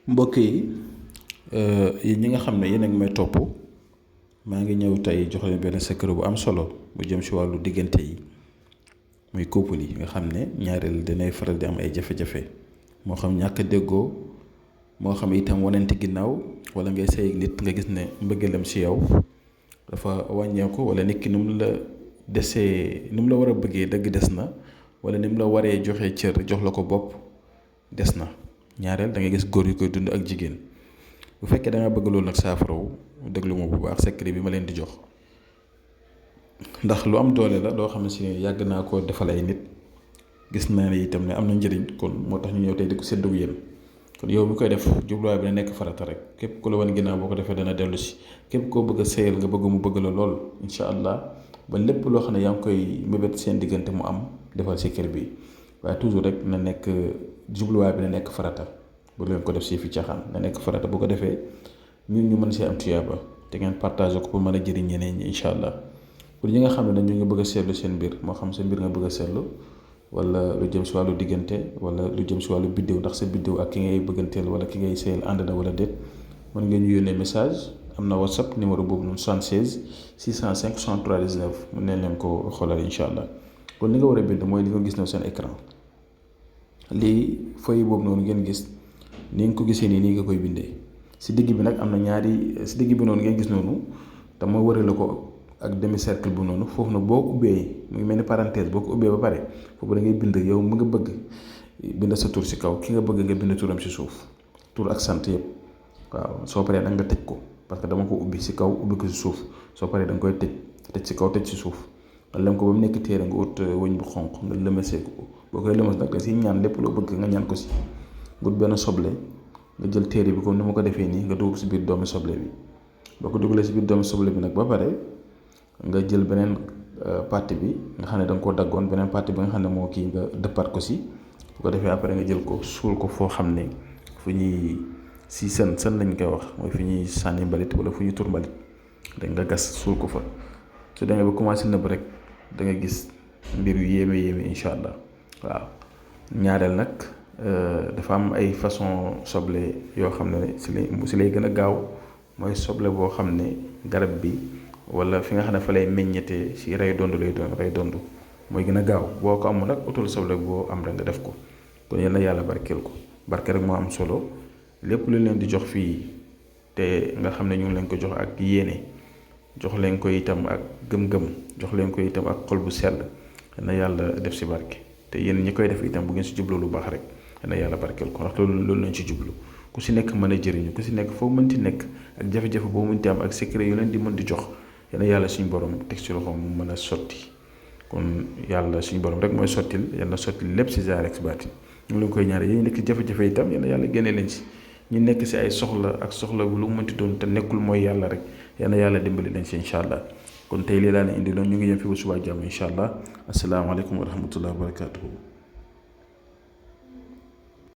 mbokk yi yéen ñi nga xam ne yéen a ngi may topp maa ngi ñëw tey jox leen benn secret bu am solo bu jëm ci wàllu diggante yi muy couple yi nga xam ne ñaareel danay faral di am ay jafe-jafe moo xam ñàkk a déggoo moo xam itam wanante ginnaaw wala ngay sëy ak nit nga gis ne mbëggeelam ci yow dafa wàññeeku wala nit ki ni mu la desee ni mu la war a bëggee dëgg des na wala ni mu la waree joxe cër jox la ko bopp des na. ñaareel da ngay gis góor yu koy dund ak jigéen bu fekkee da nga bëgg loolu nag saafarawu déglu ma bu baax secret bi ma leen di jox ndax lu am doole la loo xam ne si yàgg naa ko defal ay nit gis naa ne itam ne am na njëriñ kon moo tax ñu ñëw tey di ko séddu yéen kon yow mi koy def jubluwaay bi na nekk farata rek képp ku la wan ginnaaw boo ko defee dana dellu si képp koo bëgg a sëyal nga bëgg mu bëgg la lool incha allah ba lépp loo xam ne yaa ngi koy mébét seen diggante mu am defal secret bi waaye toujours rek na nekk jubluwaay bi na nekk farata bu leen ko def si fi caaxaan na nekk farata bu ko defee ñun ñu mën see am tuyaaba te ngeen partagé ko pour mën a jëriñ ñeneen ñi incha allah pour ñi nga xam ne nag ñu ngi bëgg a seetlu seen mbir moo xam sa mbir nga bëgg a seetlu wala lu jëm si wàllu diggante wala lu jëm si wàllu biddiw ndax sa biddiw ak ki ngay bëgganteel wala ki ngay sëyal ànd na wala déet mën ngeen ñu yónnee message am na whatsapp numéro boobu noonu 76 605 63 19 mën nañ leen ko xoolal incha allah kon li nga war a bind mooy li nga gis na seen écran lii feuille boobu noonu ngeen gis ni nga ko gisee nii nga koy bindee si digg bi nag am na ñaari si digg bi noonu ngeen gis noonu te ma wërale ko ak demi cercle bu noonu foofu nag boo ubbee mu ngi mel ni parenthèse boo ko ubbee ba pare foofu da ngay bind yow mu nga bëgg bind sa tur si kaw ki nga bëgg nga bind turam si suuf tur ak sant yëpp waaw soo paree nag nga tëj ko parce que dama ko ubbi si kaw ubbi ko si suuf soo paree da nga koy tëj si kaw tëj si suuf nga lem ko ba mu nekk téere nga ut wëñ bu xonq nga lëmasee ko boo koy lëmas nag da si ñaan lépp loo bëgg nga ñaan ko si nga ut benn soble nga jël téere bi comme ni ma ko defee nii nga dugg si biir doomi soble bi boo ko dugalee si biir doomi soble bi nag ba pare nga jël beneen partie bi nga xam ne da nga koo daggoon beneen partie bi nga xam ne moo kii nga dëppaat ko si bu ko defee après nga jël ko suul ko foo xam ne fu ñuy si sën lañ koy wax mooy fi ñuy sànni mbalit wala fu ñuy tur mbalit da nga gas suul ko fa su demee ba commencé nëbb rek da nga gis mbir yu yéeme incha allah waaw ñaareel nag dafa am ay façon soble yoo xam ne si lay gën a gaaw mooy soble boo xam ne garab bi wala fi nga xam ne fa lay meññetee si rey dondu lay doon rey dondu mooy gën a gaaw boo ko amul nag utul soble boo am rek nga def ko kon yal na yàlla barkeel ko barke rek moo am solo lépp lu leen di jox fii te nga xam ne ñu ngi leen ko jox ak yéene jox leen ko itam ak gëm-gëm jox leen ko itam ak xol bu sell na yàlla def si barke te yéen ñi koy def itam bu ngeen si jublu lu baax rek na yàlla barkeel ko ndax loolu lañ ci jublu ku si nekk mën a jëriñu ku si nekk foo mënti nekk ak jafe-jafe boo mënti am ak secret yu leen di mën di jox yàlla suñu borom teg si loxoom mu mën a sotti kon yàlla suñu borom rek mooy sottil yàlla sottil lépp si zaahir ak si baatin ñu ngi koy ñaare yéen nekk ci jafe-jafe itam yàlla génne leen si ñu nekk si ay soxla ak soxla lu mu mënti doon te nekkul mooy yàlla rek yàlla dimbali leen si incha allah kon tey lii laa leen indi loon ñu ngi yem fi ba subaa jàmm incha allah asalaamaaleykum wa rahmatulah wa barakatuhu